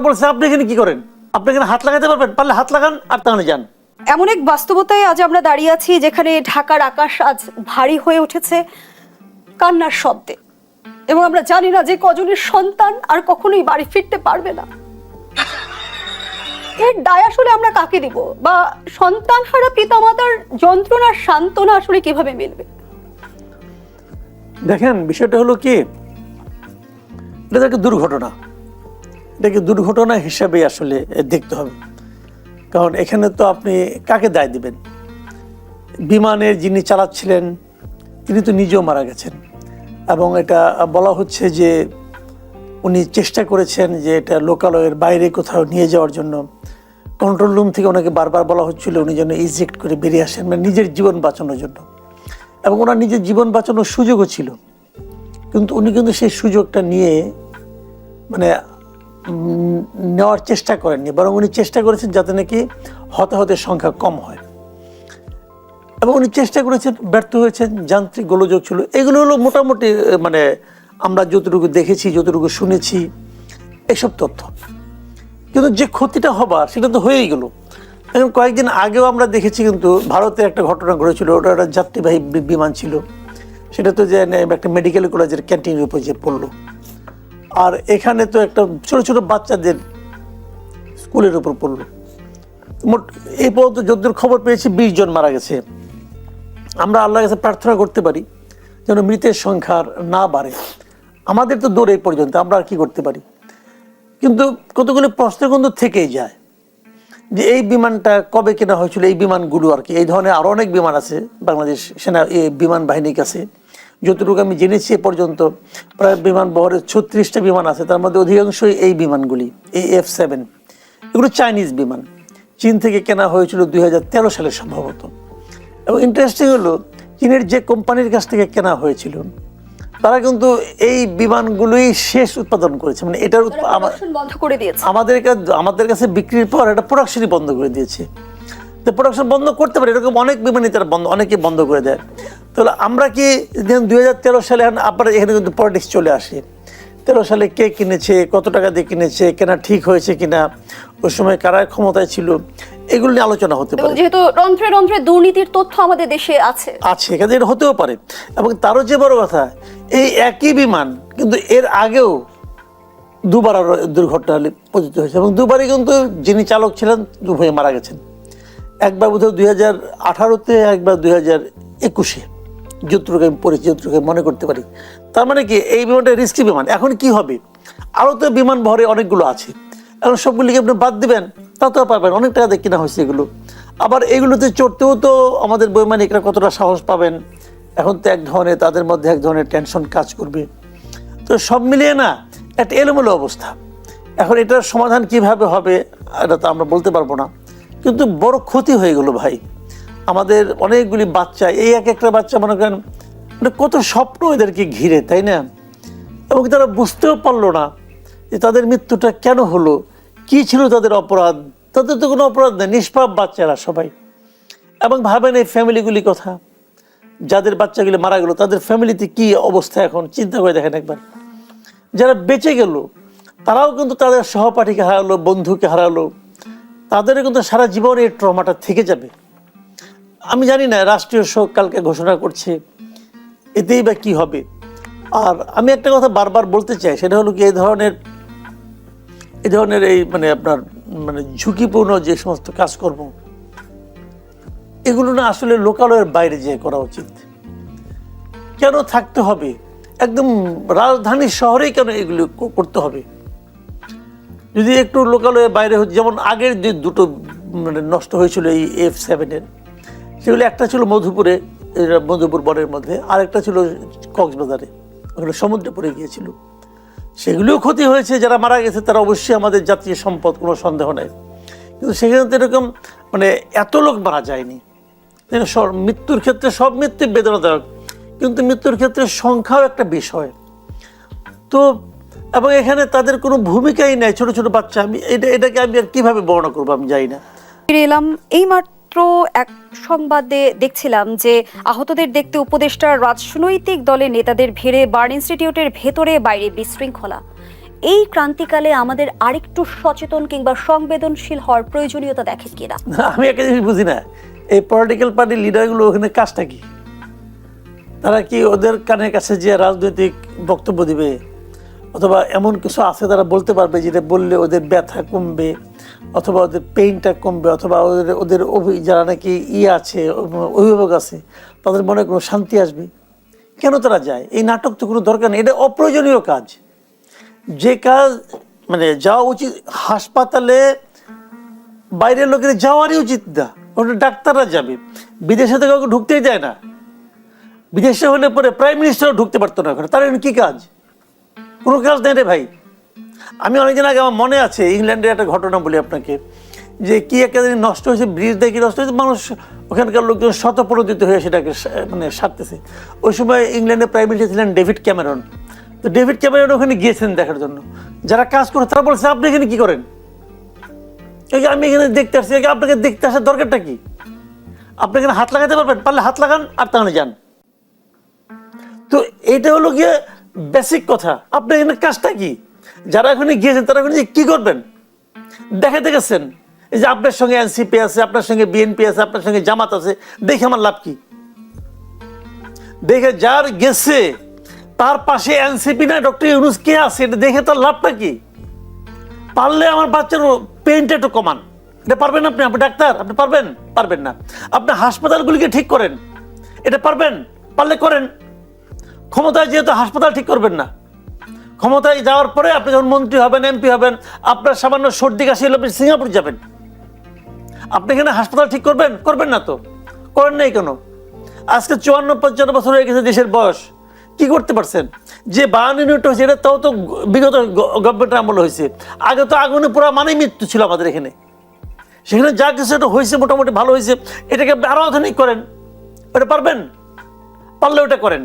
বলছে আপনি এখানে কি করেন, আপনি এখানে হাত লাগাতে পারবেন, পারলে হাত লাগান আর তাহলে যান। এমন এক বাস্তবতায় আজ আমরা দাঁড়িয়ে আছি যেখানে ঢাকার আকাশ আজ ভারী হয়ে উঠেছে কান্নার শব্দে, এবং আমরা জানি না যে কজনের সন্তান আর কখনোই বাড়ি ফিরতে পারবে না। এর দায় আসলে আমরা কাকে দিব, বা সন্তান হারা পিতামাতার যন্ত্রণার সান্ত্বনা আসলে কিভাবে মিলবে? দেখেন বিষয়টা হলো কি, এটা একটা দুর্ঘটনা, এটাকে দুর্ঘটনা হিসাবে আসলে দেখতে হবে। কারণ এখানে তো আপনি কাকে দায় দিবেন? বিমানের যিনি চালাচ্ছিলেন তিনি তো নিজেও মারা গেছেন, এবং এটা বলা হচ্ছে যে উনি চেষ্টা করেছেন যে এটা লোকালয়ের বাইরে কোথাও নিয়ে যাওয়ার জন্য। কন্ট্রোল রুম থেকে ওনাকে বারবার বলা হচ্ছিল উনি যেন ইজেক্ট করে বেরিয়ে আসেন, মানে নিজের জীবন বাঁচানোর জন্য, এবং ওনার নিজের জীবন বাঁচানোর সুযোগও ছিল, কিন্তু উনি কিন্তু সেই সুযোগটা নিয়ে মানে নেওয়ার চেষ্টা করেননি, বরং উনি চেষ্টা করেছেন যাতে নাকি হতাহতের সংখ্যা কম হয়, এবং উনি চেষ্টা করেছেন, ব্যর্থ হয়েছেন, যান্ত্রিক গোলযোগ ছিল। এগুলো হলো মোটামুটি মানে আমরা যতটুকু দেখেছি, যতটুকু শুনেছি এসব তথ্য। কিন্তু যে ক্ষতিটা হবার সেটা তো হয়েই গেল। এখন কয়েকদিন আগেও আমরা দেখেছি কিন্তু ভারতে একটা ঘটনা ঘটেছিল, ওটা একটা যাত্রীবাহী বিমান ছিল, সেটা তো যে একটা মেডিকেল কলেজের ক্যান্টিনের উপর যে পড়লো। আর এখানে তো একটা ছোট ছোট বাচ্চাদের স্কুলের উপর পড়লো। মোট এই পর্যন্ত যদ্দূর খবর পেয়েছি 20 জন মারা গেছে। আমরা আল্লাহর কাছে প্রার্থনা করতে পারি যেন মৃতের সংখ্যা না বাড়ে। আমাদের তো দৌড় এই পর্যন্ত, আমরা আর কি করতে পারি? কিন্তু কতগুলো প্রশ্ন কিন্তু থেকেই যায় যে এই বিমানটা কবে কেনা হয়েছিল, এই বিমানগুলো আর কি, এই ধরনের আরও অনেক বিমান আছে বাংলাদেশ সেনা বিমান বাহিনীর কাছে। যতটুকু আমি জেনেছি এ পর্যন্ত প্রায় বিমান বহরের 36টা বিমান আছে, তার মধ্যে অধিকাংশই এই বিমানগুলি, এই F-7, এগুলো চাইনিজ বিমান, চীন থেকে কেনা হয়েছিল 2013 সালে সম্ভবত। এবং ইন্টারেস্টিং হলো চীনের যে কোম্পানির কাছ থেকে কেনা হয়েছিল তারা কিন্তু এই বিমানগুলোই শেষ উৎপাদন করেছে, মানে এটার বন্ধ করে দিয়েছে। আমাদের কাছে বিক্রির পর এটা প্রোডাকশনই বন্ধ করে দিয়েছে। তো প্রোডাকশন বন্ধ করতে পারে, এরকম অনেক বিমানই তারা অনেকে বন্ধ করে দেয়। তাহলে আমরা কি 2013 সালে আবার এখানে কিন্তু পলিটিক্স চলে আসে। 13 সালে কে কিনেছে, কত টাকা দিয়ে কিনেছে, কেনা ঠিক হয়েছে কিনা, ওই সময় কারা ক্ষমতায় ছিল, এগুলো নিয়ে আলোচনা হতে পারে। যেহেতু রন্ধ্রে রন্ধ্রে দুর্নীতির তথ্য আমাদের দেশে আছে, এখানে এটা হতেও পারে। এবং তারও যে বড় কথা, এই একই বিমান কিন্তু এর আগেও দুবার দুর্ঘটনা পতিত হয়েছে, এবং দুবারই কিন্তু যিনি চালক ছিলেন উভয়ে মারা গেছেন। একবার বোধহয় 2018-তে, একবার 2021-এ, যতটুকু আমি পড়েছি, যতটুকু আমি মনে করতে পারি। তার মানে কি এই বিমানটা রিস্কি বিমান। এখন কি হবে? আরও তো বিমান বহরে অনেকগুলো আছে, এখন সবগুলিকে আপনি বাদ দিবেন তা তো পাবেন, অনেক টাকা দিয়ে কেনা হয়েছে এগুলো। আবার এগুলোতে চড়তেও তো আমাদের বৈমানিকরা কতটা সাহস পাবেন, এখন তো এক ধরনের তাদের মধ্যে এক ধরনের টেনশন কাজ করবে। তো সব মিলিয়ে না একটা এলোমেলো অবস্থা। এখন এটার সমাধান কিভাবে হবে এটা তো আমরা বলতে পারবো না, কিন্তু বড় ক্ষতি হয়ে গেল ভাই। আমাদের অনেকগুলি বাচ্চা, এই এক একটা বাচ্চা মনে করেন মানে কত স্বপ্ন এদেরকে ঘিরে, তাই না? এবং তারা বুঝতেও পারলো না যে তাদের মৃত্যুটা কেন হলো, কি ছিল তাদের অপরাধ। তাদের তো কোনো অপরাধ নেই, নিষ্পাপ বাচ্চারা সবাই। এবং ভাবেন এই ফ্যামিলিগুলি কথা, যাদের বাচ্চাগুলি মারা গেল তাদের ফ্যামিলিতে কি অবস্থা, এখন চিন্তা করে দেখেন একবার। যারা বেঁচে গেল তারাও কিন্তু তাদের সহপাঠীকে হারালো, বন্ধুকে হারালো, তাদেরও কিন্তু সারা জীবন এই ট্রমাটা থেকে যাবে। আমি জানি না রাষ্ট্রীয় শোক কালকে ঘোষণা করছে, এতেই বা কি হবে। আর আমি একটা কথা বারবার বলতে চাই, সেটা হলো কি এই ধরনের এই মানে আপনার মানে ঝুঁকিপূর্ণ যে সমস্ত কাজকর্ম, এগুলো না আসলে লোকালয়ের বাইরে যেয়ে করা উচিত। কেন থাকতে হবে একদম রাজধানী শহরেই, কেন এগুলো করতে হবে? যদি একটু লোকালয়ের বাইরে হচ্ছে, যেমন আগের যে দুটো মানে নষ্ট হয়েছিল এই F-7-এর, সেগুলো একটা ছিল মধুপুরে, মধুপুর বনের মধ্যে, আর একটা ছিল কক্সবাজারে, ওখানে সমুদ্রে পড়ে গিয়েছিল। সেগুলিও ক্ষতি হয়েছে, যারা মারা গেছে তারা অবশ্যই আমাদের জাতীয় সম্পদ, কোনো সন্দেহ নেই। কিন্তু সেখানে তো এরকম মানে এত লোক মারা যায়নি। মৃত্যুর ক্ষেত্রে সব মৃত্যু বেদনাদায়ক, কিন্তু মৃত্যুর ক্ষেত্রে সংখ্যাও একটা বিষয়। তো এবং এখানে তাদের কোনো ভূমিকাই নেই, ছোট ছোট বাচ্চা। আমি এটাকে আমি আর কীভাবে বর্ণনা করবো আমি জানি না। ফিরে এলাম এইমাত্র এক সংবাদে দেখছিলাম যে আহতদের দেখতে উপদেষ্টার রাজনৈতিক দলের নেতাদের ভিড়ে বার্ন ইনস্টিটিউটের ভেতরে বাইরে বিশৃঙ্খলা, এই ক্রান্তিকালে আমাদের আরেকটু সচেতন কিংবা সংবেদনশীল হওয়ার প্রয়োজনীয়তা দেখেন কিনা? আমি একটা জিনিস বুঝি না, এই পলিটিক্যাল পার্টির লিডারগুলো ওখানে কাজটা কি? তারা কি ওদের কানের কাছে যে রাজনৈতিক বক্তব্য দিবে, অথবা এমন কিছু আছে তারা বলতে পারবে যেটা বললে ওদের ব্যথা কমবে, অথবা ওদের পেইনটা কমবে, অথবা ওদের ওদের যারা নাকি আছে, অভিভাবক আছে, তাদের মনে কোনো শান্তি আসবে? কেন তারা যায়? এই নাটক তো কোনো দরকার নেই, এটা অপ্রয়োজনীয় কাজ। যে কাজ মানে যাওয়া উচিত হাসপাতালে, বাইরের লোকের যাওয়ারই উচিত না, ওটা ডাক্তাররা যাবে। বিদেশে তো কাউকে ঢুকতেই দেয় না। বিদেশে হলে পরে প্রাইম মিনিস্টারও ঢুকতে পারতো না ওখানে। তার কি কাজ? কোনো কাজ নেই রে ভাই। আমি অনেকদিন আগে আমার মনে আছে ইংল্যান্ডের একটা ঘটনা বলি আপনাকে, যে কি একটা জিনিস নষ্ট হয়েছে, ব্রিজ দেখি নষ্ট হয়েছে, মানুষ ওখানকার লোকজন শতপ্রণোদিত হয়ে সেটাকে মানে সারতেছে। ওই সময় ইংল্যান্ডের প্রাইম মিনিস্টার ছিলেন ডেভিড ক্যামেরন। তো ডেভিড ক্যামেরন ওখানে গিয়েছেন দেখার জন্য। যারা কাজ করে তারা বলছে, আপনি এখানে কি করেন? আমি এখানে দেখতে আসছি। আপনাকে দেখতে আসার দরকারটা কি? আপনি এখানে হাত লাগাতে পারবেন, পারলে হাত লাগান, আর তাহলে যান। তো এইটা হলো গিয়ে বেসিক কথা। আপনার এখানে কাজটা কি? যারা এখানে গিয়েছেন তারা এখানে কি করবেন? দেখাতে গেছেন এই যে আপনার সঙ্গে এনসিপি আছে, আপনার সঙ্গে বিএনপি আছে, আপনার সঙ্গে জামাত আছে, দেখে আমার লাভ কি? দেখে যার গেছে তার পাশে এনসিপি না ডক্টর ইউনূস কে আছে, এটা দেখে তার লাভটা কি? পারলে আমার বাচ্চার পেইনটা একটু কমান। এটা পারবেন আপনি? আপনি ডাক্তার, আপনি পারবেন? পারবেন না। আপনি হাসপাতালগুলিকে ঠিক করেন, এটা পারবেন? পারলে করেন। ক্ষমতায় যেহেতু হাসপাতাল ঠিক করবেন না, ক্ষমতায় যাওয়ার পরে আপনি যখন মন্ত্রী হবেন, এমপি হবেন, আপনার সামান্য সর্দি কাশি হলে আপনি সিঙ্গাপুর যাবেন। আপনি এখানে হাসপাতাল ঠিক করবেন? করবেন না তো। করেন নাই কেন? আজকে 54-55 বছর হয়ে গেছে দেশের বয়স, কি করতে পারছেন? যে 52 ইউনিট হয়েছে এটা তাও তো বিগত গভর্নমেন্টের আমল হয়েছে। আগে তো আগুনে পুরো মানেই মৃত্যু ছিল আমাদের এখানে। সেখানে যা কিছু এটা হয়েছে মোটামুটি ভালো হয়েছে, এটাকে আরো আধুনিক করেন। ওটা পারবেন? পারলে ওটা করেন।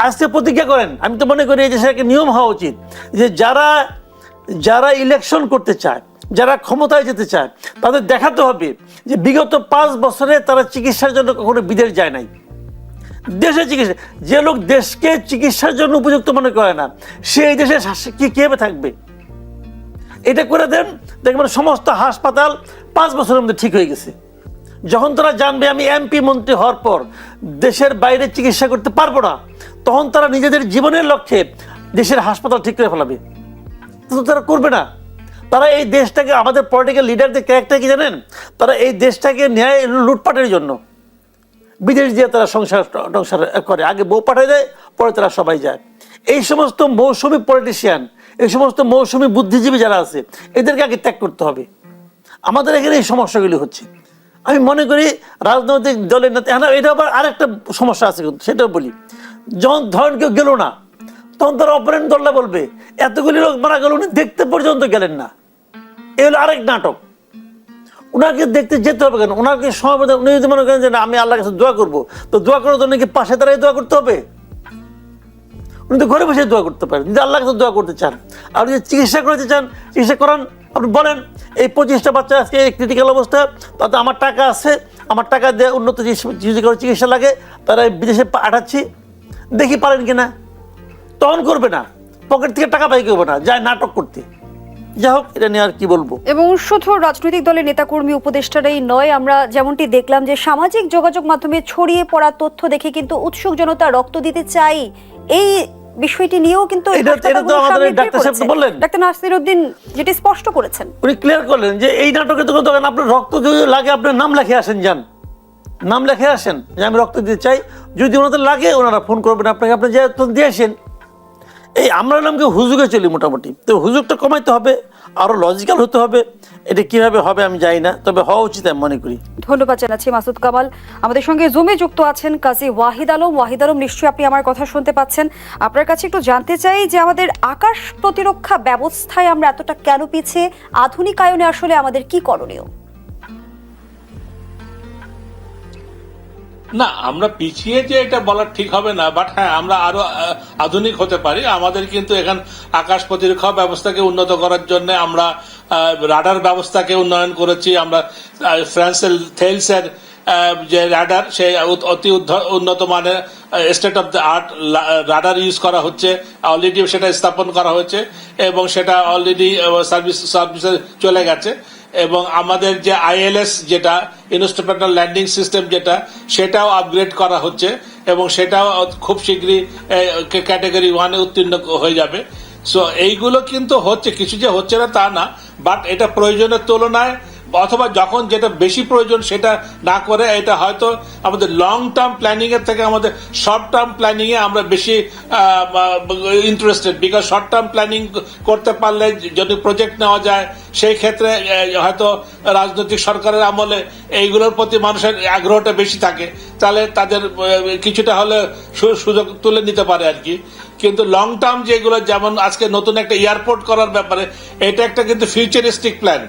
আজকে প্রতিজ্ঞা করেন। আমি তো মনে করি এই দেশের একটা নিয়ম হওয়া উচিত যে যারা যারা ইলেকশন করতে চায়, যারা ক্ষমতায় যেতে চায়, তাদের দেখাতে হবে যে বিগত 5 বছরে তারা চিকিৎসার জন্য কখনো বিদেশ যায় নাই। দেশে চিকিৎসা, যে লোক দেশকে চিকিৎসার জন্য উপযুক্ত মনে করে না, সে এই দেশে কিভাবে থাকবে? এটা করে দেন, দেখবেন সমস্ত হাসপাতাল 5 বছরের মধ্যে ঠিক হয়ে গেছে। যখন তারা জানবে আমি এমপি মন্ত্রী হওয়ার পর দেশের বাইরে চিকিৎসা করতে পারবো না, তখন তারা নিজেদের জীবনের লক্ষ্যে দেশের হাসপাতাল ঠিক করে ফেলাবে। কিন্তু তারা করবে না। তারা এই দেশটাকে, আমাদের পলিটিক্যাল লিডারদের ক্যারেক্টার কি জানেন? তারা এই দেশটাকে ন্যায় লুটপাটের জন্য বিদেশ দিয়ে তারা সংসার করে। আগে বউ পাঠিয়ে দেয়, পরে তারা সবাই যায়। এই সমস্ত মৌসুমী পলিটিশিয়ান, এই সমস্ত মৌসুমী বুদ্ধিজীবী যারা আছে, এদেরকে আগে ত্যাগ করতে হবে। আমাদের এখানে এই সমস্যাগুলি হচ্ছে। আমি মনে করি রাজনৈতিক দলের নেতা, এটা আবার আরেকটা সমস্যা আছে, কিন্তু সেটাও বলি। যখন ধরেন কেউ গেল না, তখন তার অপোনেন্ট দলটা বলবে এতগুলি লোক মারা গেল, উনি দেখতে পর্যন্ত গেলেন না। এ হলো আরেক নাটক। ওনাকে দেখতে যেতে হবে কেন? ওনাকে সময় বলতে, উনি যদি মনে করেন যে আমি আল্লাহর কাছে দোয়া করবো, তো দোয়া করার জন্য কি পাশে দাঁড়িয়ে দোয়া করতে হবে? উনি তো ঘরে বসে দোয়া করতে পারেন যদি আল্লাহর কাছে দোয়া করতে চান। আর যদি চিকিৎসা করতে চান, চিকিৎসা করান। আপনি বলেন এই 25টা বাচ্চা আজকে ক্রিটিক্যাল অবস্থা, তাতে আমার টাকা আছে, আমার টাকা দিয়ে উন্নত চিকিৎসা লাগে, তারা বিদেশে পাঠাচ্ছি, দেখি পারেন কিনা। তখন করবে না, পকেট থেকে টাকা পাই করবে না, যায় নাটক করতে। যাই হোক, এটা নিয়ে আর কি বলবো। এবং শুধু রাজনৈতিক দলের নেতাকর্মী উপদেষ্টারাই নয়, আমরা যেমনটি দেখলাম যে সামাজিক যোগাযোগ মাধ্যমে ছড়িয়ে পড়া তথ্য দেখে কিন্তু উৎসুক জনতা রক্ত দিতে চাই, এই বিষয়টি নিয়েও কিন্তু ডাক্তার নাসির উদ্দিন যেটি স্পষ্ট করেছেন, উনি ক্লিয়ার করলেন যে এই নাটকে তো আপনার রক্ত যদি লাগে আপনার নাম লেখে আসেন, যান নাম লেখে আসেন যে আমি রক্ত দিতে চাই। যদি ওনাদের লাগে ওনারা ফোন করবেন আপনাকে, আপনি যে দিয়ে আসেন। এই আমরা নামকে হুজুগে চলি মোটামুটি, তো হুজুগটা কমাইতে হবে, আরো লজিক্যাল হতে হবে। এটা কিভাবে হবে আমি জানি না, তবে হওয়া উচিত আমি মনে করি। ধন্যবাদ জানাচ্ছি মাসুদ কামাল। আমাদের সঙ্গে জুমে যুক্ত আছেন কাজী ওয়াহিদ আলম। ওয়াহিদ আলম, নিশ্চয়ই আপনি আমার কথা শুনতে পাচ্ছেন। আপনার কাছে একটু জানতে চাই যে আমাদের আকাশ প্রতিরক্ষা ব্যবস্থায় আমরা এতটা কেন পিছিয়ে, আধুনিকায়নে আসলে আমাদের কি করণীয়? না, আমরা পিছিয়ে যে এটা বলা ঠিক হবে না, বাট হ্যাঁ আমরা আরো আধুনিক হতে পারি। আমাদের কিন্তু এখন আকাশ প্রতিরক্ষা ব্যবস্থাকে উন্নত করার জন্য আমরা রাডার ব্যবস্থাকে উন্নয়ন করেছি। আমরা ফ্রান্সের থেলসের যে রাডার, সেই অতি উন্নত মানের state of the art radar use করা হচ্ছে, অলরেডি সেটা স্থাপন করা হয়েছে এবং সেটা অলরেডি সার্ভিসে চলে গেছে। এবং আমাদের যে ILS যেটা ইনস্ট্রুমেন্টাল ল্যান্ডিং সিস্টেম যেটা, সেটাও আপগ্রেড করা হচ্ছে এবং সেটাও খুব শীঘ্রই ক্যাটাগরি 1-এ উত্তীর্ণ হয়ে যাবে। সো এইগুলো কিন্তু হচ্ছে, কিছু যে হচ্ছে না তা না, বাট এটা প্রয়োজনের তুলনায় অথবা যখন যেটা বেশি প্রয়োজন সেটা না করে এটা হয়তো আমাদের লং টার্ম প্ল্যানিং এর থেকে আমাদের শর্ট টার্ম প্ল্যানিং এ আমরা বেশি interested. Because short term planning করতে পারলে যদি প্রজেক্ট নেওয়া যায়, সেই ক্ষেত্রে হয়তো রাজনৈতিক সরকারের আমলে এইগুলোর প্রতি মানুষের আগ্রহটা বেশি থাকে, তাহলে তাদের কিছুটা হলে সুযোগ তুলে নিতে পারে আর কি। কিন্তু লং টার্ম যেগুলো, যেমন আজকে নতুন একটা এয়ারপোর্ট করার ব্যাপারে, এটা একটা কিন্তু ফিউচারিস্টিক প্ল্যান।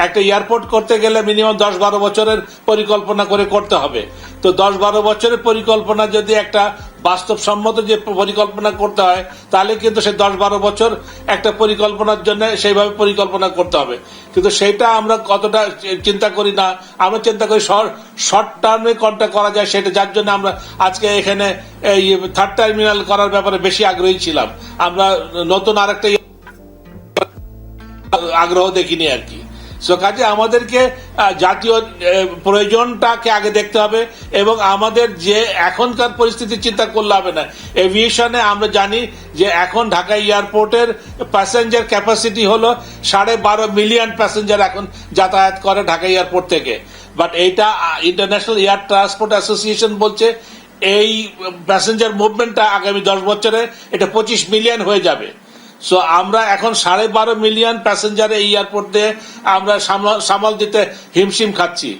একটা এয়ারপোর্ট করতে গেলে মিনিমাম 10-12 বছরের পরিকল্পনা করে করতে হবে। তো 10-12 বছরের পরিকল্পনা যদি একটা বাস্তবসম্মত যে পরিকল্পনা করতে হয়, তাহলে কিন্তু সে 10-12 বছর একটা পরিকল্পনার জন্য সেইভাবে পরিকল্পনা করতে হবে। কিন্তু সেটা আমরা কতটা চিন্তা করি না, আমরা চিন্তা করি শর্ট টার্মে কোনটা করা যায় সেটা, যার জন্য আমরা আজকে এখানে এই থার্ড টার্মিনাল করার ব্যাপারে বেশি আগ্রহী ছিলাম। আমরা নতুন আরেকটা আগ্রহ দেখিনি আর কি। সো কাজে আমাদেরকে জাতীয় প্রয়োজনটাকে আগে দেখতে হবে এবং আমাদের যে এখনকার পরিস্থিতি চিন্তা করলে হবে না। এভিয়েশনে আমরা জানি যে এখন ঢাকা এয়ারপোর্টের প্যাসেঞ্জার ক্যাপাসিটি হলো 12.5 মিলিয়ন প্যাসেঞ্জার এখন যাতায়াত করে ঢাকা এয়ারপোর্ট থেকে। বাট এইটা ইন্টারন্যাশনাল এয়ার ট্রান্সপোর্ট অ্যাসোসিয়েশন বলছে এই প্যাসেঞ্জার মুভমেন্টটা আগামী 10 বছরে এটা 25 মিলিয়ন হয়ে যাবে। সো আমরা এখন 12.5 মিলিয়ন প্যাসেঞ্জার এই এয়ারপোর্ট দিয়ে আমরা সামাল দিতে হিমশিম খাচ্ছি।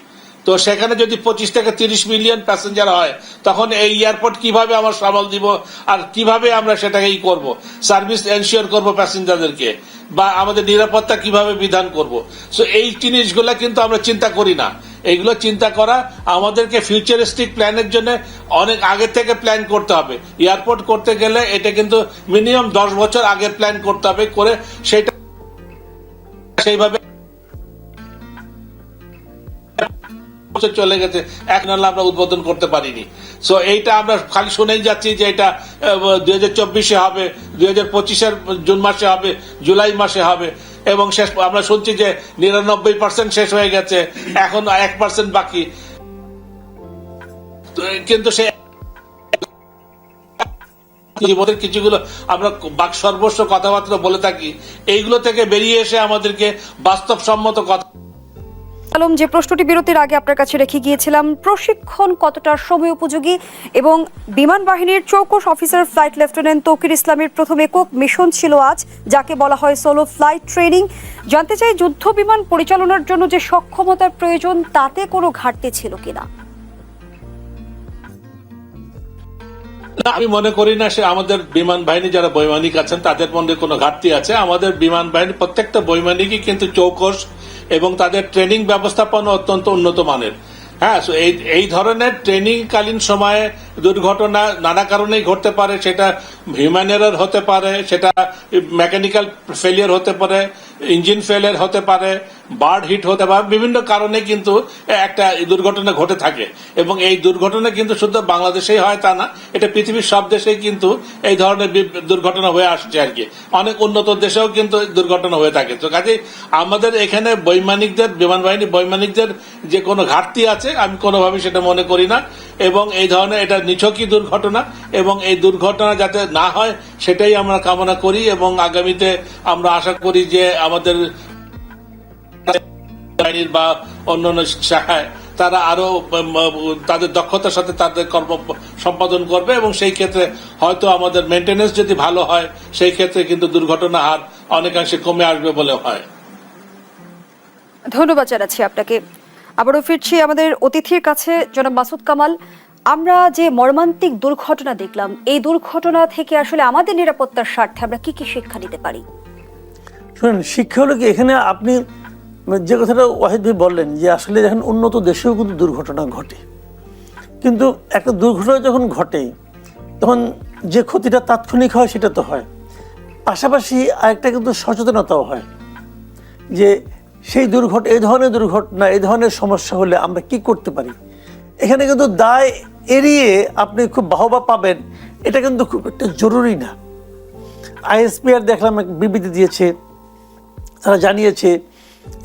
তো সেখানে যদি 25 থেকে 30 মিলিয়ন প্যাসেঞ্জার হয়, তখন এই এয়ারপোর্ট কিভাবে আমরা সামাল দিব আর কিভাবে আমরা সেটাকে করব, সার্ভিস এনশিওর করব প্যাসেঞ্জারদেরকে, বা আমাদের নিরাপত্তা কিভাবে বিধান করব। সো এই জিনিসগুলো কিন্তু আমরা চিন্তা করি না। এইগুলো চিন্তা করা আমাদেরকে ফিউচারিস্টিক প্ল্যানের জন্য অনেক আগে থেকে প্ল্যান করতে হবে। এয়ারপোর্ট করতে গেলে এটা কিন্তু মিনিমাম 10 বছর আগে প্ল্যান করতে হবে, করে সেটা সেইভাবে চলে গেছে, এক নাহলে আমরা উদ্বোধন করতে পারিনি। সো এইটা আমরা খালি শুনেই যাচ্ছি যে এটা 2024-এ হবে, 2025-এর জুন মাসে হবে, জুলাই মাসে হবে, এবং শেষ আমরা শুনছি যে 99% শেষ হয়ে গেছে, এখন 1% বাকি। কিন্তু সে জীবনের কিছুগুলো আমরা বাক সর্বস্ব কথাবার্তা বলে থাকি, এইগুলো থেকে বেরিয়ে এসে আমাদেরকে বাস্তবসম্মত কথা। আলম, যে প্রশ্নটি বিরতির আগে আপনার কাছে রেখে গিয়েছিলাম, প্রশিক্ষণ কতটা সময় উপযোগী এবং বিমান বাহিনীর চৌকস অফিসার ফ্লাইট লেফটেন্যান্ট তৌকির ইসলামের প্রথম একক মিশন ছিল আজ, যাকে বলা হয় সোলো ফ্লাইট ট্রেনিং। জানতে চাই, যুদ্ধ বিমান পরিচালনার জন্য যে সক্ষমতার প্রয়োজন, তাতে কোনো ঘাটতি ছিল কিনা? আমি মনে করি না সে আমাদের বিমান বাহিনী যারা বৈমানিক আছেন তাদের মধ্যে কোনো ঘাটতি আছে। আমাদের বিমান বাহিনী প্রত্যেকটা বৈমানিকই কিন্তু চৌকস এবং তাদের ট্রেনিং ব্যবস্থাপনা অত্যন্ত উন্নত মানের। হ্যাঁ, এই ধরনের ট্রেনিং কালীন সময়ে দুর্ঘটনা নানা কারণেই ঘটতে পারে। সেটা হিউম্যান এরর হতে পারে, সেটা মেকানিক্যাল ফেলিয়ার হতে পারে, ইঞ্জিন ফেলিয়ার হতে পারে, বার্ড হিট হতে পারে, বিভিন্ন কারণে কিন্তু একটা দুর্ঘটনা ঘটে থাকে। এবং এই দুর্ঘটনা কিন্তু শুধু বাংলাদেশেই হয় তা না, এটা পৃথিবীর সব দেশেই কিন্তু এই ধরনের দুর্ঘটনা হয়ে আসছে আর কি। অনেক উন্নত দেশেও কিন্তু দুর্ঘটনা হয়ে থাকে। তো কাজেই আমাদের এখানে বৈমানিকদের, বিমান বাহিনী বৈমানিকদের যে কোনো ঘাটতি আছে আমি কোনোভাবেই সেটা মনে করি না। এবং এই ধরনের এটা নিছকই দুর্ঘটনা, এবং এই দুর্ঘটনা যাতে না হয় সেটাই আমরা কামনা করি। এবং আগামীতে আমরা আশা করি যে আমাদের বাহিনীর বা অন্যান্য শাখায় তারা আরো তাদের দক্ষতার সাথে তাদের কর্ম সম্পাদন করবে, এবং সেই ক্ষেত্রে হয়তো আমাদের মেনটেন্যান্স যদি ভালো হয়, সেই ক্ষেত্রে কিন্তু দুর্ঘটনা হার অনেকাংশে কমে আসবে বলে হয়। ধন্যবাদ জানাচ্ছি আপনাকে। আবারও ফিরছি আমাদের অতিথির কাছে, জনাব মাসুদ কামাল। আমরা যে মর্মান্তিক দুর্ঘটনা দেখলাম, এই দুর্ঘটনা থেকে আসলে আমাদের নিরাপত্তার স্বার্থে আমরা কি কি শিক্ষা নিতে পারি? শুনুন, শিক্ষা হলো কি, এখানে আপনি যে কথাটা ওয়াহিদ ভাই বললেন যে আসলে যখন উন্নত দেশেও কিন্তু দুর্ঘটনা ঘটে, কিন্তু একটা দুর্ঘটনা যখন ঘটে তখন যে ক্ষতিটা তাৎক্ষণিক হয় সেটা তো হয়, পাশাপাশি আরেকটা কিন্তু সচেতনতাও হয় যে সেই এই ধরনের দুর্ঘটনা, এই ধরনের সমস্যা হলে আমরা কি করতে পারি। এখানে কিন্তু দায় এড়িয়ে আপনি খুব বাহবা পাবেন, এটা কিন্তু খুব একটা জরুরি না। আইএসপিআর দেখলাম এক বিবৃতি দিয়েছে, তারা জানিয়েছে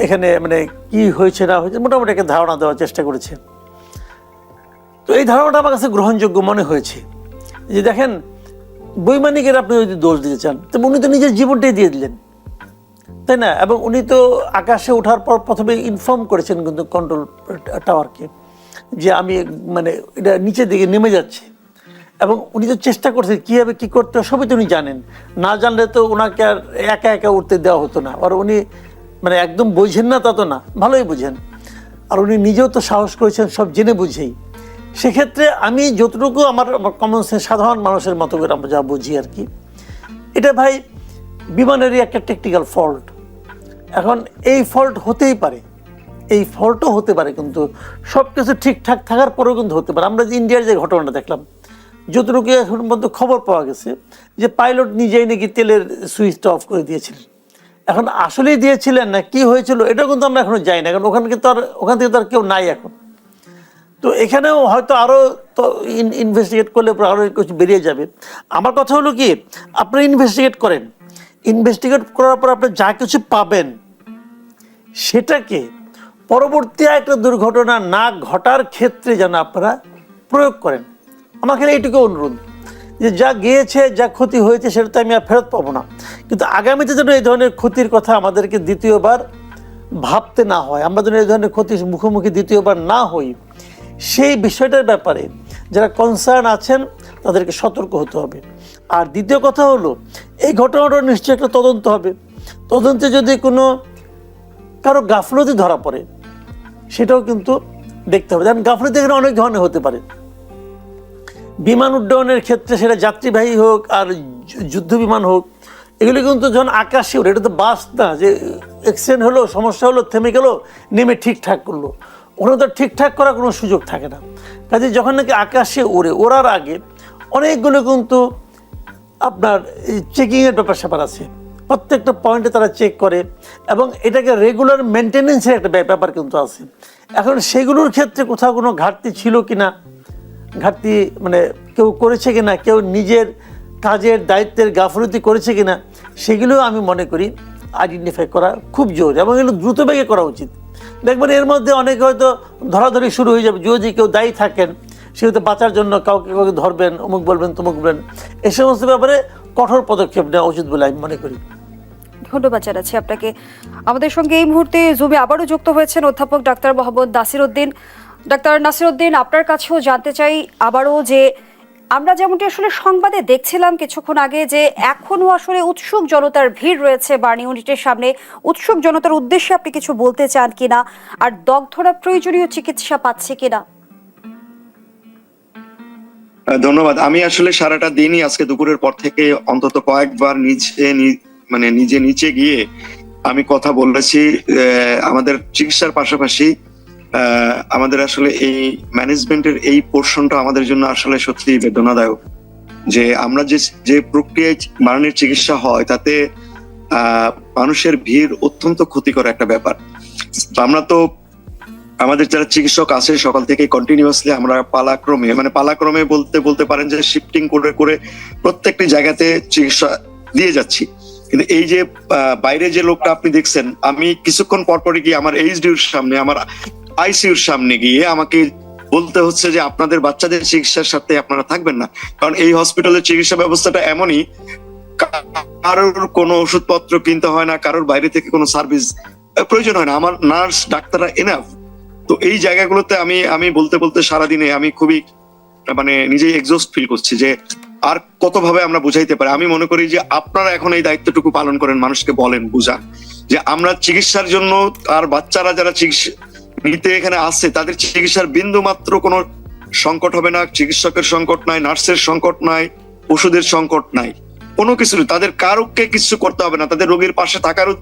এখানে মানে কি হয়েছে না হয়েছে মোটামুটি একটা ধারণা দেওয়ার চেষ্টা করেছে। তো এই ধারণাটা আমার কাছে গ্রহণযোগ্য মনে হয়েছে যে দেখেন, বৈমানিকের আপনি যদি দোষ দিতে চান, তবে উনি তো নিজের জীবনটাই দিয়ে দিলেন, তাই না? এবং উনি তো আকাশে ওঠার পর প্রথমে ইনফর্ম করেছেন কিন্তু কন্ট্রোল টাওয়ারকে যে আমি মানে এটা নিচের দিকে নেমে যাচ্ছে, এবং উনি তো চেষ্টা করছেন কীভাবে কী করতে হয় সবই তো উনি জানেন। না জানলে তো ওনাকে আর একা একা উঠতে দেওয়া হতো না। আর উনি মানে একদম বোঝেন না তা তো না, ভালোই বোঝেন। আর উনি নিজেও তো সাহস করেছেন সব জেনে বুঝেই। সেক্ষেত্রে আমি যতটুকু আমার কমন সেন্স সাধারণ মানুষের মতো করে আমরা যা বুঝি আর কি, এটা ভাই বিমানেরই একটা টেকনিক্যাল ফল্ট। এখন এই ফল্ট হতেই পারে, এই ফল্টও হতে পারে, কিন্তু সব কিছু ঠিকঠাক থাকার পরেও কিন্তু হতে পারে। আমরা যে ইন্ডিয়ার যে ঘটনাটা দেখলাম, যতটুকু এখন পর্যন্ত খবর পাওয়া গেছে যে পাইলট নিজেই নাকি তেলের সুইচটা অফ করে দিয়েছিলেন। এখন আসলেই দিয়েছিলেন না কি হয়েছিল এটা কিন্তু আমরা এখনো যাই না, কারণ ওখান থেকে তো আর কেউ নাই এখন। তো এখানেও হয়তো আরও তো ইনভেস্টিগেট করলে আরও কিছু বেরিয়ে যাবে। আমার কথা হলো কি, আপনি ইনভেস্টিগেট করেন, ইনভেস্টিগেট করার পর আপনি যা কিছু পাবেন সেটাকে পরবর্তী একটা দুর্ঘটনা না ঘটার ক্ষেত্রে যেন আপনারা প্রয়োগ করেন। আমার খালি এইটুকু অনুরোধ যে যা গিয়েছে, যা ক্ষতি হয়েছে সেটা তো আমি আর ফেরত পাবো না, কিন্তু আগামীতে যেন এই ধরনের ক্ষতির কথা আমাদেরকে দ্বিতীয়বার ভাবতে না হয়, আমরা যেন এই ধরনের ক্ষতির মুখোমুখি দ্বিতীয়বার না হই, সেই বিষয়টার ব্যাপারে যারা কনসার্ন আছেন তাদেরকে সতর্ক হতে হবে। আর দ্বিতীয় কথা হলো, এই ঘটনাটা নিশ্চয়ই একটা তদন্ত হবে। তদন্তে যদি কোনো কারো গাফলতি ধরা পড়ে সেটাও কিন্তু দেখতে হবে। কারণ গাফলতি এখানে অনেক ধরনের হতে পারে। বিমান উড্ডয়নের ক্ষেত্রে সেটা যাত্রীবাহী হোক আর যুদ্ধ বিমান হোক, এগুলি কিন্তু যখন আকাশে ওঠে, এটা তো বাস না যে অ্যাক্সিডেন্ট হলো, সমস্যা হলো, থেমে গেল, নেমে ঠিকঠাক করলো, ওখানে তো ঠিকঠাক করার কোনো সুযোগ থাকে না। কাজে যখন নাকি আকাশে ওড়ার আগে অনেকগুলো কিন্তু আপনার চেকিংয়ের ব্যাপার স্যাপার আছে, প্রত্যেকটা পয়েন্টে তারা চেক করে, এবং এটাকে রেগুলার মেনটেনেন্সের একটা ব্যাপার কিন্তু আছে। এখন সেগুলোর ক্ষেত্রে কোথাও কোনো ঘাটতি ছিল কিনা, ঘাটতি মানে কেউ করেছে কিনা, কেউ নিজের কাজের দায়িত্বের গাফলতি করেছে কিনা, সেগুলো আমি মনে করি আইডেন্টিফাই করা খুব জরুরি, এবং এগুলো দ্রুত বেগে করা উচিত। দেখবেন এর মধ্যে অনেকে হয়তো ধরাধরি শুরু হয়ে যাবে, যদি কেউ দায়ী থাকেন সেহেতু বাঁচার জন্য কাউকে কাউকে ধরবেন, অমুক বলবেন তমুক বলবেন, এ সমস্ত ব্যাপারে কঠোর পদক্ষেপ নেওয়া উচিত বলে আমি মনে করি। ধন্যবাদ জানাচ্ছি আপনাকে। আমাদের সঙ্গে এই মুহূর্তে জুমে আবারও যুক্ত হয়েছেন অধ্যাপক ডাক্তার মোহাম্মদ নাসির উদ্দিন। ডাক্তার নাসির উদ্দিন, আপনার কাছেও জানতে চাই আবারও যে আমরা যেমনটি আসলে সংবাদে দেখছিলাম কিছুক্ষণ আগে, যে এখনো আসলে উৎসুক জনতার ভিড় রয়েছে বার্ন ইউনিটের সামনে, উৎসুক জনতার উদ্দেশ্যে আপনি কিছু বলতে চান কিনা, আর দগ্ধরা প্রয়োজনীয় চিকিৎসা পাচ্ছে কিনা? ধন্যবাদ। আমি আসলে সারাটা দিনই আজকে দুপুরের পর থেকে অন্তত কয়েকবার নিজে নিচে গিয়ে আমি কথা বলেছি। আমাদের চিকিৎসার পাশাপাশি আমাদের আসলে এই ম্যানেজমেন্টের এই পোর্শনটা আমাদের জন্য আসলে সত্যি বেদনাদায়ক, যে আমরা যে প্রক্রিয়ায় বার্নের চিকিৎসা হয় তাতে মানুষের ভিড় অত্যন্ত ক্ষতিকর একটা ব্যাপার। আমরা তো আমাদের যারা চিকিৎসক আছে সকাল থেকে কন্টিনিউয়াসলি আমরা পালাক্রমে বলতে পারেন যে শিফটিং করে করে প্রত্যেকটি জায়গাতে চিকিৎসা দিয়ে যাচ্ছি। কিন্তু এই যে বাইরে যে লোকটা আপনি দেখছেন, আমি কিছুক্ষণ পরপরই গিয়ে আমার এইচডিউর সামনে, আমার আইসিইউর সামনে গিয়ে আমাকে বলতে হচ্ছে যে আপনাদের বাচ্চাদের চিকিৎসার সাথে আপনারা থাকবেন না, কারণ এই হসপিটালের চিকিৎসা ব্যবস্থাটা এমনই, কারোর কোনো ওষুধপত্র কিনতে হয় না, কারোর বাইরে থেকে কোনো সার্ভিস প্রয়োজন হয় না, আমার নার্স ডাক্তাররা এনাফ। তো এই জায়গাগুলোতে আমি বলতে সারাদিনে আমি খুবই নিজেই এক্সস্ট ফিল করছি যে আর কতভাবে আমরা বুঝাইতে পারি। আমি মনে করি যে আপনারা এখন এই দায়িত্বটুকু পালন করেন, মানুষকে বলেন, বুঝান যে আমরা চিকিৎসার জন্য, আর বাচ্চারা যারা চিকিৎসা নিতে এখানে আসছে তাদের চিকিৎসার বিন্দু মাত্র কোনো সংকট হবে না। চিকিৎসকের সংকট নাই, নার্সের সংকট নাই, ওষুধের সংকট নাই, কোনো কিছু, তাদের কারোকে কিছু করতে হবে না, তাদের রোগীর পাশে থাকারও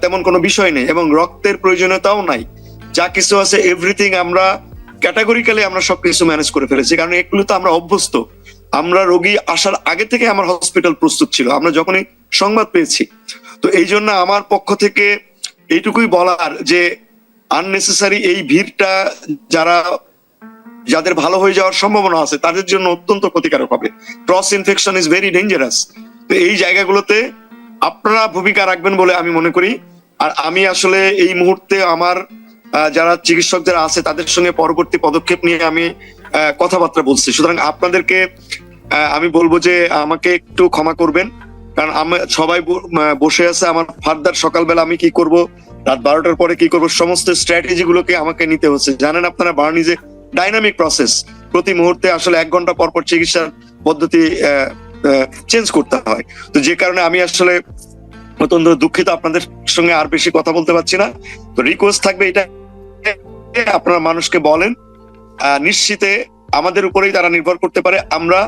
তেমন কোনো বিষয় নেই, এবং রক্তের প্রয়োজনীয়তাও নাই। যা কিছু আছে এভরিথিং আমরা ক্যাটাগরিক্যালি আমরা সবকিছু ম্যানেজ করে ফেলেছি, কারণ এগুলো তো আমরা অভ্যস্ত। আমরা রোগী আসার আগে থেকে আমার হসপিটাল প্রস্তুত ছিল, আমরা যখনই সংবাদ পেয়েছি। তো এই জন্য আমার পক্ষ থেকে এইটুকুই বলার যে আননেসেসারি এই ভিড়টা যারা যাদের ভালো হয়ে যাওয়ার সম্ভাবনা আছে তাদের জন্য অত্যন্ত ক্ষতিকারক হবে। Cross infection is very dangerous. তো এই জায়গাগুলোতে আপনারা ভূমিকা রাখবেন বলে আমি মনে করি। আর আমি আসলে এই মুহূর্তে আমার যারা চিকিৎসক যারা আছে তাদের সঙ্গে পরবর্তী পদক্ষেপ নিয়ে আমি কথাবার্তা বলছি। সুতরাং আপনাদেরকে আমি বলবো যে আমাকে একটু ক্ষমা করবেন, কারণ সবাই বসে আছে। আমার ফার্দার সকালবেলা আমি কি করব, রাত 12টার পরে কি করব, সমস্ত স্ট্র্যাটেজি গুলোকে আমাকে নিতে হচ্ছে। জানেন আপনারা বার্নিজে ডাইনামিক প্রসেস, প্রতি মুহূর্তে আসলে 1 ঘন্টা পর পর চিকিৎসার পদ্ধতি চেঞ্জ করতে হয়। তো যে কারণে আমি আসলে অত্যন্ত দুঃখিত, আপনাদের সঙ্গে আর বেশি কথা বলতে পারছি না। তো রিকোয়েস্ট থাকবে এটা, আপনারা মানুষকে বলেন নিশ্চিতে আমাদের উপরেই তারা নির্ভর করতে পারে। আমরা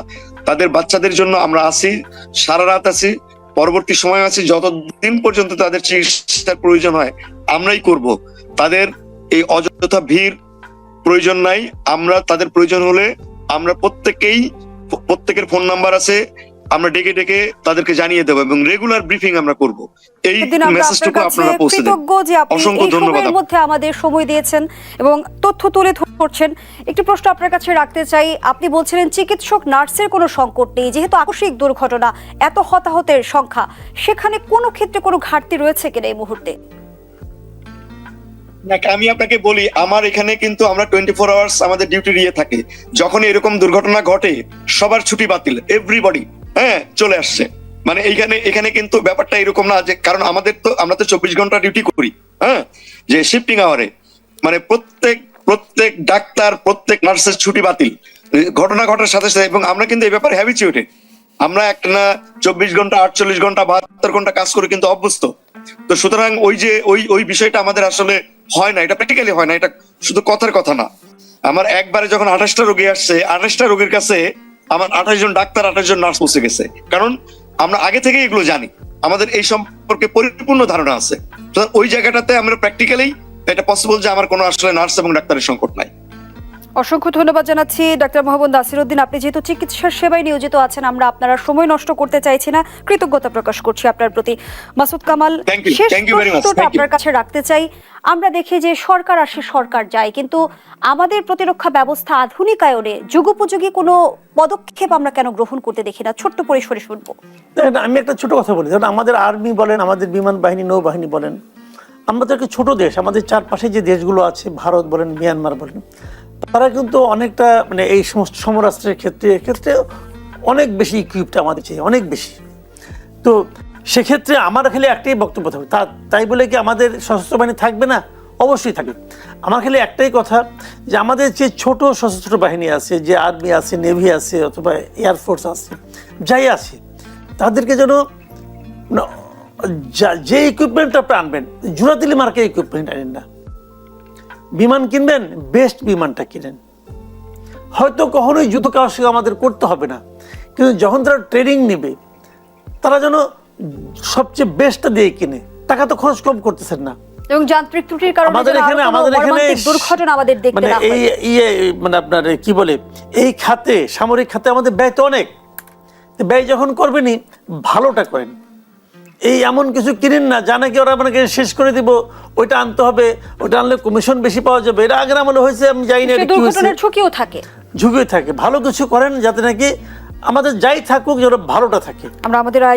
তাদের বাচ্চাদের জন্য আমরা আছি, সারা রাত আছি, পরবর্তী সময় আছি, যতদিন পর্যন্ত তাদের চিকিৎসার প্রয়োজন হয় আমরাই করব। তাদের এই অযথা ভিড় প্রয়োজন নাই। আমরা তাদের প্রয়োজন হলে আমরা প্রত্যেকের ফোন নাম্বার আছে, আমরা ডেকে ডেকে তাদেরকে জানিয়ে দেবো এবং রেগুলার ব্রিফিং আমরা করব। এই মেসেজটুকু আপনারা পৌঁছে দেন। কৃতজ্ঞ যে আপনি অসংখ্য এই ধন্যবাদ। সময়ের মধ্যে আমাদের সময় দিয়েছেন এবং তথ্য তুলে ধরছেন। একটি প্রশ্ন আপনার কাছে রাখতে চাই। আপনি বলছিলেন চিকিৎসক নার্সের কোনো সংকট নেই, যেহেতু আকস্মিক দুর্ঘটনা, এত হতাহতের সংখ্যা, সেখানে কোনো ক্ষেত্রে কোনো ঘাটতি রয়েছে কিনা এই মুহূর্তে? আমি আপনাকে বলি, আমার এখানে কিন্তু আমরা 24 আওয়ার্স আমাদের ডিউটি দিয়ে থাকে। যখন এরকম দুর্ঘটনা ঘটে সবার ছুটি বাতিল, এভরিবডি চলে আসছে। মানে এখানে কিন্তু ব্যাপারটা এরকম না যে, কারণ আমরা তো 24 ঘন্টা ডিউটি করি, যে শিফটিং আওয়ারে, মানে প্রত্যেক ডাক্তার প্রত্যেক নার্সের ছুটি বাতিল ঘটনা ঘটার সাথে সাথে। এবং আমরা কিন্তু এই ব্যাপারে হ্যাবিচুয়েটেড। আমরা একটা 24 ঘন্টা 48 ঘন্টা 72 ঘন্টা কাজ করে কিন্তু অভ্যস্ত। তো সুতরাং ওই বিষয়টা আমাদের আসলে হয় না, এটা প্র্যাকটিক্যালি হয় না, এটা শুধু কথার কথা না। আমার একবারে যখন 28টা রোগী আসছে, 28টা রোগীর কাছে আমার 28 জন ডাক্তার 28 জন নার্স পৌঁছে গেছে, কারণ আমরা আগে থেকে এগুলো জানি, আমাদের এই সম্পর্কে পরিপূর্ণ ধারণা আছে। ওই জায়গাটাতে আমরা প্র্যাকটিক্যালি এটা পসিবল যে আমার কোনো আসলে নার্স এবং ডাক্তারের সংকট নাই। অসংখ্য ধন্যবাদ জানাচ্ছি ডাক্তার মোহাম্মদ নাসিরউদ্দিন। আপনি যেহেতু চিকিৎসার সেবায় নিয়োজিত আছেন, আমরা আপনার সময় নষ্ট করতে চাইছি না, কৃতজ্ঞতা প্রকাশ করছি আপনার প্রতি। মাসুদ কামাল, শেষ প্রশ্নটা আপনার কাছে রাখতে চাই। আমরা দেখি যে সরকার আসে সরকার যায়, কিন্তু আমাদের প্রতিরক্ষা ব্যবস্থা আধুনিকায়নে যুগোপযোগী কোনো পদক্ষেপ আমরা কেন গ্রহণ করতে দেখি না? ছোট্ট পরিসরে শুনবো। আমি একটা ছোট কথা বলি, যেমন আমাদের আর্মি বলেন, আমাদের বিমান বাহিনী, নৌবাহিনী বলেন, আমরা তো একটা ছোট দেশ। আমাদের চারপাশে যে দেশগুলো আছে, ভারত বলেন, মিয়ানমার বলেন, তারা কিন্তু অনেকটা মানে এই সমস্ত সমরাস্ত্রের ক্ষেত্রে অনেক বেশি ইকুইপড আমাদের চেয়ে, অনেক বেশি। তো সেক্ষেত্রে আমার খালি একটাই বক্তব্য থাকবে, তাই বলে কি আমাদের সশস্ত্র বাহিনী থাকবে না? অবশ্যই থাকবে। আমার খালি একটাই কথা, যে আমাদের যে ছোট সশস্ত্র বাহিনী আছে, যে আর্মি আছে, নেভি আছে, অথবা এয়ারফোর্স আছে, যাই আছে, তাদেরকে যেন যে ইকুইপমেন্টটা আপনি আনবেন, জুরাদিলি মার্কের ইকুইপমেন্ট আনেন না। বিমান কিনবেন, বেস্ট বিমানটা কিনেন। হয়তো কখনোই যুদ্ধ কাজ আমাদের করতে হবে না, কিন্তু যখন তারা ট্রেনিং নেবে, তারা যেন সবচেয়ে বেস্টটা দিয়ে কিনে। টাকা তো খরচ কম করতেছেন না। এবং যান্ত্রিক ত্রুটির কারণে আমাদের এখানে দুর্ঘটনা আমাদের দেখতে না হয়। মানে আপনার কি বলে, এই খাতে, সামরিক খাতে আমাদের ব্যয় তো অনেক। ব্যয় যখন করবেনই, ভালোটা করেন। এই এমন কিছু কিনেন না যা নাকি ওরা আপনাকে শেষ করে দিব, ওইটা আনতে হবে, ওইটা আনলে কমিশন বেশি পাওয়া যাবে। এটা আগের আমলে হয়েছে, আমি জানি না, দুর্ঘটনার ঝুঁকিও থাকে। ভালো কিছু করেন যাতে নাকি আমাদের যাই থাকুক, যেন ভালোটা থাকে। আমরা আমাদের